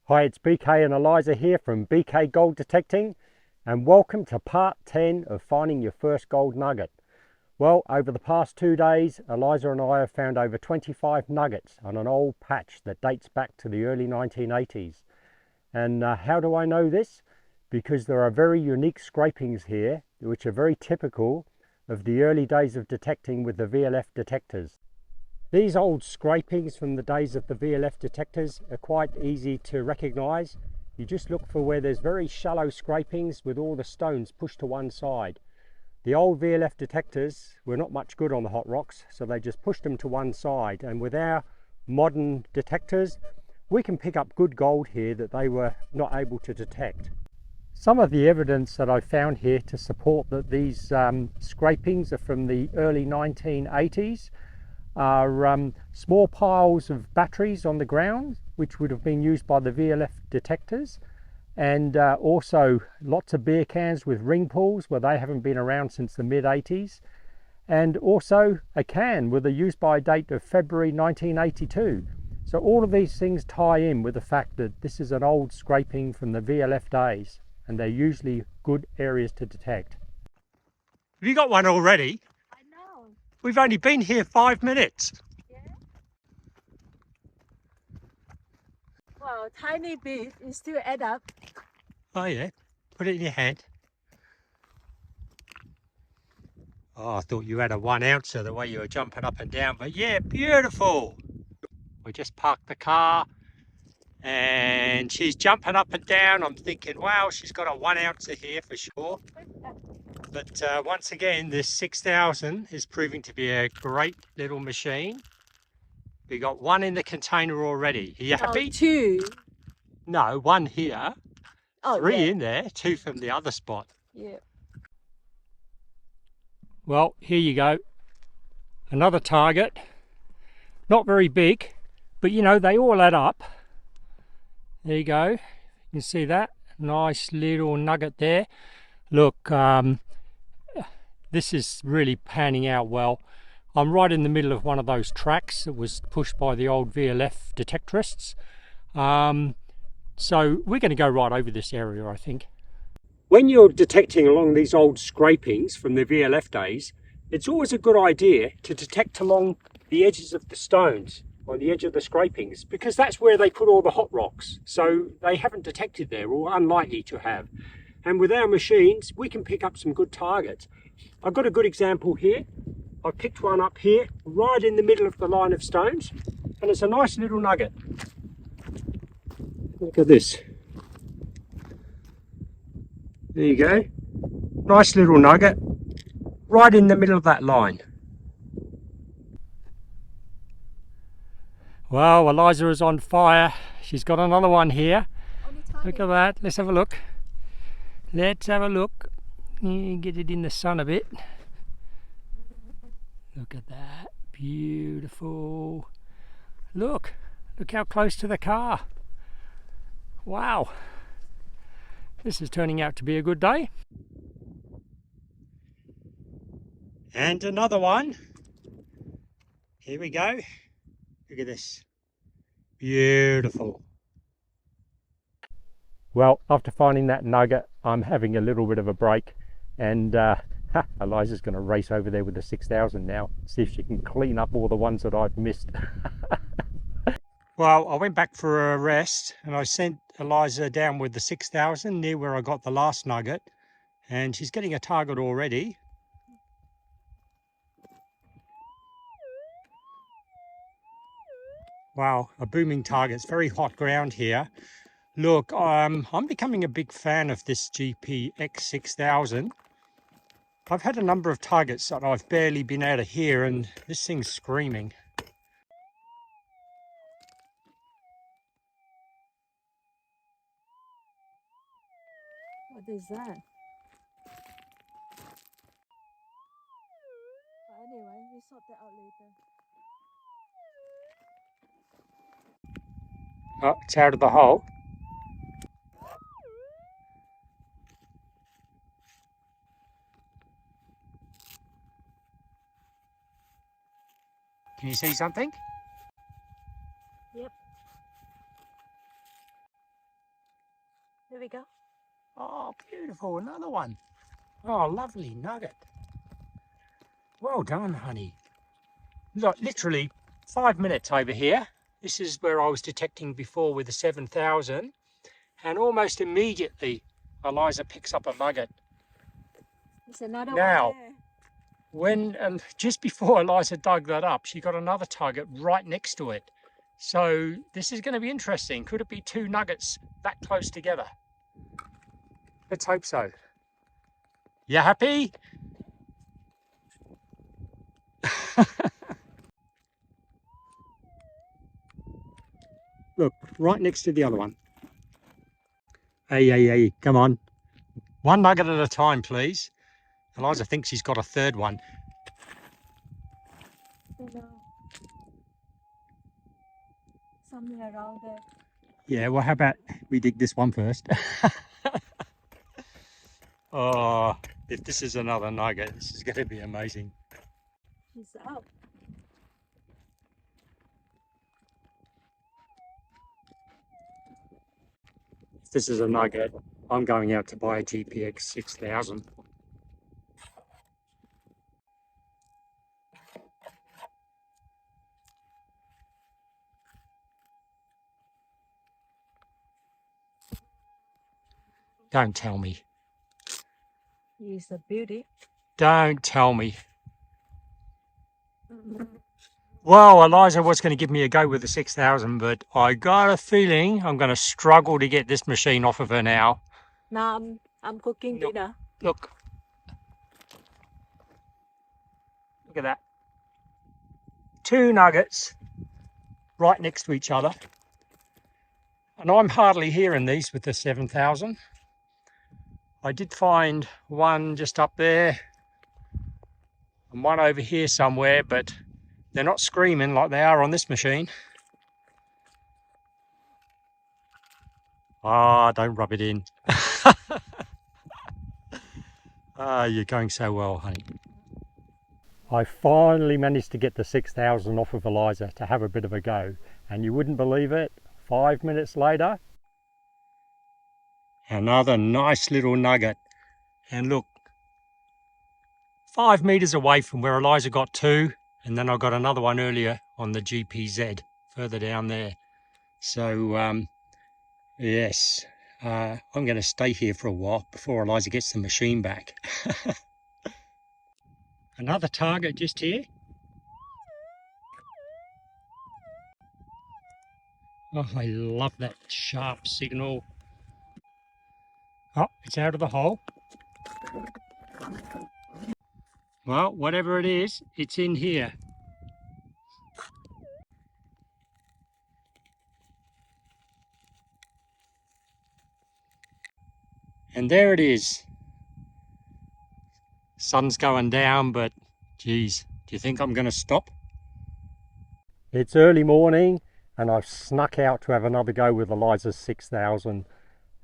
Hi, it's BK and Eliza here from BK Gold Detecting, and welcome to part 10 of finding your first gold nugget. Well, over the past 2 days, Eliza and I have found over 25 nuggets on an old patch that dates back to the early 1980s. And how do I know this? Because there are very unique scrapings here, which are very typical of the early days of detecting with the VLF detectors. These old scrapings from the days of the VLF detectors are quite easy to recognise. You just look for where there's very shallow scrapings with all the stones pushed to one side. The old VLF detectors were not much good on the hot rocks, so they just pushed them to one side, and with our modern detectors we can pick up good gold here that they were not able to detect. Some of the evidence that I found here to support that these scrapings are from the early 1980s are small piles of batteries on the ground, which would have been used by the VLF detectors, and also lots of beer cans with ring pulls where they haven't been around since the mid-80s, and also a can with a use by date of February 1982. So all of these things tie in with the fact that this is an old scraping from the VLF days, and they're usually good areas to detect. Have you got one already? I know. We've only been here 5 minutes. Yeah. Well, tiny bit, it still add up. Oh yeah, put it in your hand. Oh, I thought you had a 1 ouncer the way you were jumping up and down, but yeah, beautiful. We just parked the car and she's jumping up and down. I'm thinking, wow, she's got a 1 ouncer here for sure. But once again, this 6000 is proving to be a great little machine. We got one in the container already. Are you happy? Two. No, one here. Oh, Three yeah. in there, two from the other spot. Yeah. Well, here you go. Another target. Not very big, but you know, they all add up. There you go. You can see that. Nice little nugget there. Look, this is really panning out well. I'm right in the middle of one of those tracks that was pushed by the old VLF detectorists. So we're going to go right over this area, I think. When you're detecting along these old scrapings from the VLF days, it's always a good idea to detect along the edges of the stones, on the edge of the scrapings, because that's where they put all the hot rocks. So they haven't detected there, or unlikely to have. And with our machines, we can pick up some good targets. I've got a good example here. I picked one up here, right in the middle of the line of stones, and it's a nice little nugget. Look at this. There you go. Nice little nugget, right in the middle of that line. Well, Eliza is on fire. She's got another one here. Look at that. Let's have a look. Let's have a look. Get it in the sun a bit. Look at that. Beautiful. Look how close to the car. Wow. This is turning out to be a good day. And another one. Here we go. Look at this. Beautiful. Well, after finding that nugget, I'm having a little bit of a break, and Eliza's going to race over there with the 6000 now, see if she can clean up all the ones that I've missed. Well, I went back for a rest and I sent Eliza down with the 6000 near where I got the last nugget, and she's getting a target already. Wow, a booming target. It's very hot ground here. Look, I'm becoming a big fan of this GPX6000. I've had a number of targets that I've barely been able to hear, and this thing's screaming. What is that? But anyway, we sort that out later. Oh, it's out of the hole. Can you see something? Yep. Here we go. Oh, beautiful, another one. Oh, lovely nugget. Well done, honey. Look, literally 5 minutes over here. This is where I was detecting before with the 7000, and almost immediately Eliza picks up a nugget. There's another Now, one there. when just before Eliza dug that up, she got another target right next to it. So this is going to be interesting. Could it be two nuggets that close together? Let's hope so. You happy? Look, right next to the other one. Hey, come on. One nugget at a time, please. Eliza thinks he's got a third one. No. Something around there. Yeah, well, how about we dig this one first? Oh, if this is another nugget, this is going to be amazing. She's out. If this is a nugget, I'm going out to buy a GPX6000. Don't tell me. She's a beauty. Don't tell me. Well, Eliza was going to give me a go with the 6000, but I got a feeling I'm going to struggle to get this machine off of her now. Now I'm cooking Look, dinner. Look at that. Two nuggets right next to each other. And I'm hardly hearing these with the 7000. I did find one just up there and one over here somewhere, but they're not screaming like they are on this machine. Ah, don't rub it in. Ah, you're going so well, honey. I finally managed to get the 6000 off of Eliza to have a bit of a go. And you wouldn't believe it, 5 minutes later, another nice little nugget. And look, 5 meters away from where Eliza got two, and then I got another one earlier on the GPZ further down there. So yes, I'm going to stay here for a while before Eliza gets the machine back. Another target just here. Oh, I love that sharp signal. Oh, it's out of the hole. Well, whatever it is, it's in here. And there it is. Sun's going down, but geez, do you think I'm going to stop? It's early morning and I've snuck out to have another go with Eliza's 6000,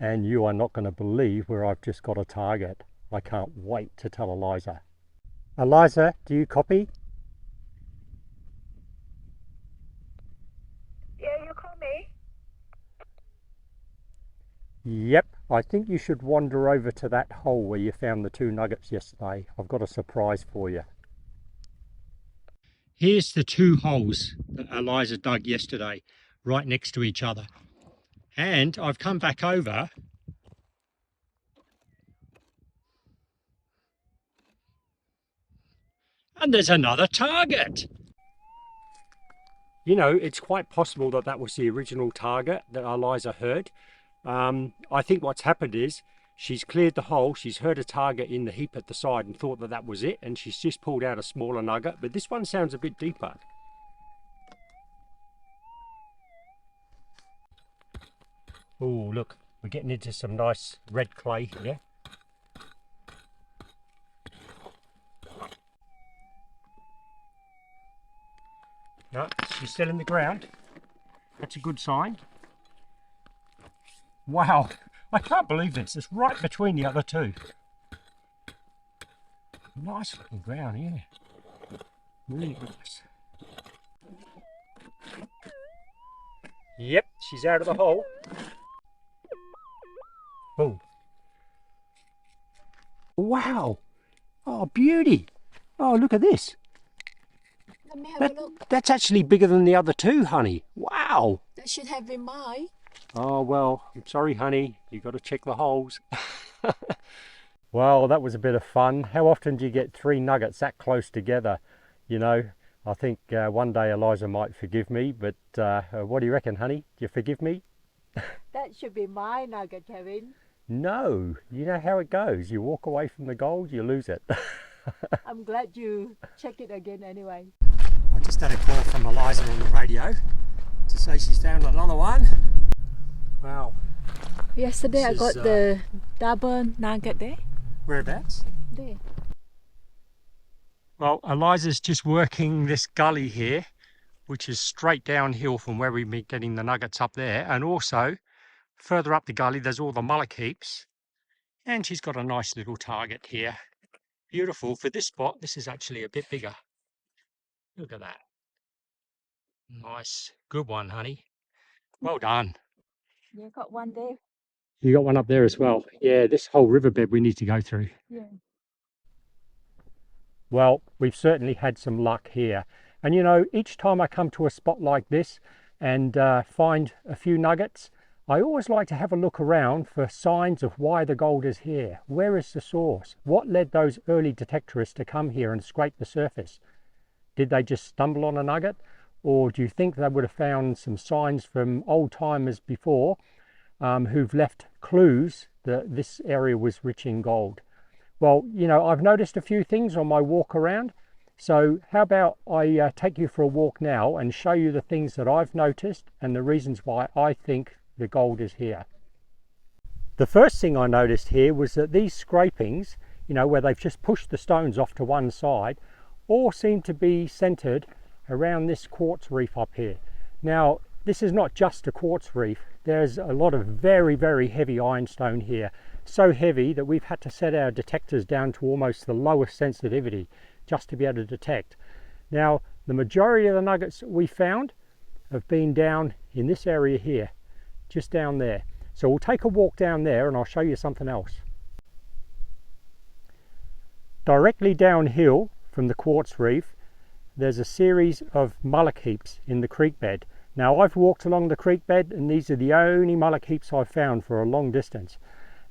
and you are not going to believe where I've just got a target. I can't wait to tell Eliza. Eliza, do you copy? Yeah, you call me. Yep, I think you should wander over to that hole where you found the two nuggets yesterday. I've got a surprise for you. Here's the two holes that Eliza dug yesterday, right next to each other. And I've come back over and there's another target. You know, it's quite possible that that was the original target that Eliza heard. I think what's happened is she's cleared the hole, she's heard a target in the heap at the side and thought that that was it, and she's just pulled out a smaller nugget, but this one sounds a bit deeper. Oh, look, we're getting into some nice red clay here. No, she's still in the ground. That's a good sign. Wow, I can't believe this. It's right between the other two. Nice looking ground here. Really nice. Yep, she's out of the hole. Oh, wow. Oh, beauty. Oh, look at this. Let me have a look. That's actually bigger than the other two, honey. Wow. That should have been mine. Oh, well, I'm sorry, honey. You've got to check the holes. Well, that was a bit of fun. How often do you get 3 nuggets that close together? You know, I think one day Eliza might forgive me, but what do you reckon, honey? Do you forgive me? That should be my nugget, Kevin. No, you know how it goes. You walk away from the gold, you lose it. I'm glad you check it again anyway. I just had a call from Eliza on the radio to say she's found another one. Wow. Yesterday I This got is, the double nugget there. Whereabouts? There. Well, Eliza's just working this gully here, which is straight downhill from where we've been getting the nuggets up there. And also, further up the gully, there's all the mullock heaps. And she's got a nice little target here. Beautiful. For this spot, this is actually a bit bigger. Look at that. Nice. Good one, honey. Well done. Yeah, got one there. You got one up there as well. Yeah, this whole riverbed we need to go through. Yeah. Well, we've certainly had some luck here. And you know, each time I come to a spot like this and find a few nuggets, I always like to have a look around for signs of why the gold is here. Where is the source? What led those early detectorists to come here and scrape the surface? Did they just stumble on a nugget? Or do you think they would have found some signs from old timers before who've left clues that this area was rich in gold? Well, you know, I've noticed a few things on my walk around. So how about I take you for a walk now and show you the things that I've noticed and the reasons why I think the gold is here. The first thing I noticed here was that these scrapings, you know, where they've just pushed the stones off to one side, all seem to be centered around this quartz reef up here. Now, this is not just a quartz reef. There's a lot of very, very heavy ironstone here. So heavy that we've had to set our detectors down to almost the lowest sensitivity just to be able to detect. Now, the majority of the nuggets that we found have been down in this area here, just down there. So we'll take a walk down there and I'll show you something else. Directly downhill from the quartz reef, there's a series of mullock heaps in the creek bed. Now, I've walked along the creek bed and these are the only mullock heaps I've found for a long distance.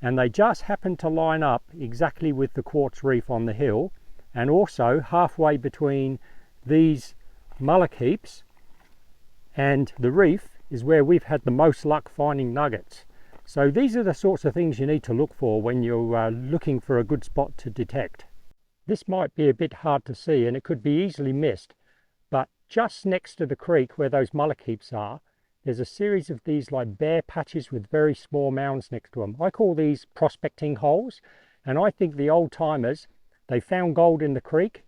And they just happen to line up exactly with the quartz reef on the hill, and also halfway between these mullock heaps and the reef is where we've had the most luck finding nuggets. So these are the sorts of things you need to look for when you're looking for a good spot to detect. This might be a bit hard to see and it could be easily missed, but just next to the creek where those mullock heaps are, there's a series of these like bare patches with very small mounds next to them. I call these prospecting holes, and I think the old timers, they found gold in the creek,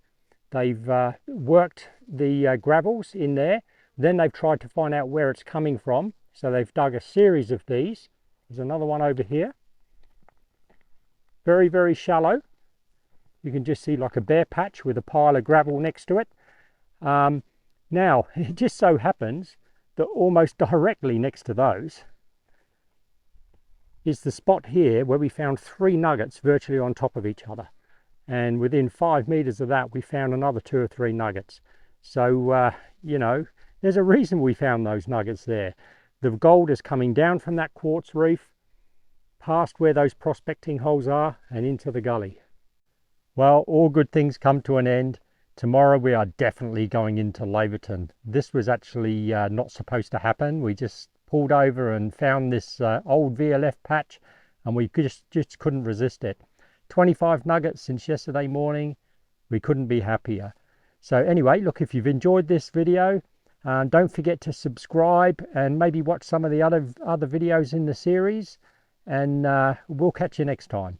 they've worked the gravels in there, then they've tried to find out where it's coming from, so they've dug a series of these. There's another one over here, very, very shallow. You can just see like a bare patch with a pile of gravel next to it. Now, it just so happens that almost directly next to those is the spot here where we found 3 nuggets virtually on top of each other. And within 5 meters of that, we found another 2 or 3 nuggets. So, you know, there's a reason we found those nuggets there. The gold is coming down from that quartz reef, past where those prospecting holes are, and into the gully. Well, all good things come to an end. Tomorrow we are definitely going into Laverton. This was actually not supposed to happen. We just pulled over and found this old VLF patch and we just couldn't resist it. 25 nuggets since yesterday morning. We couldn't be happier. So anyway, look, if you've enjoyed this video, don't forget to subscribe and maybe watch some of the other videos in the series, and we'll catch you next time.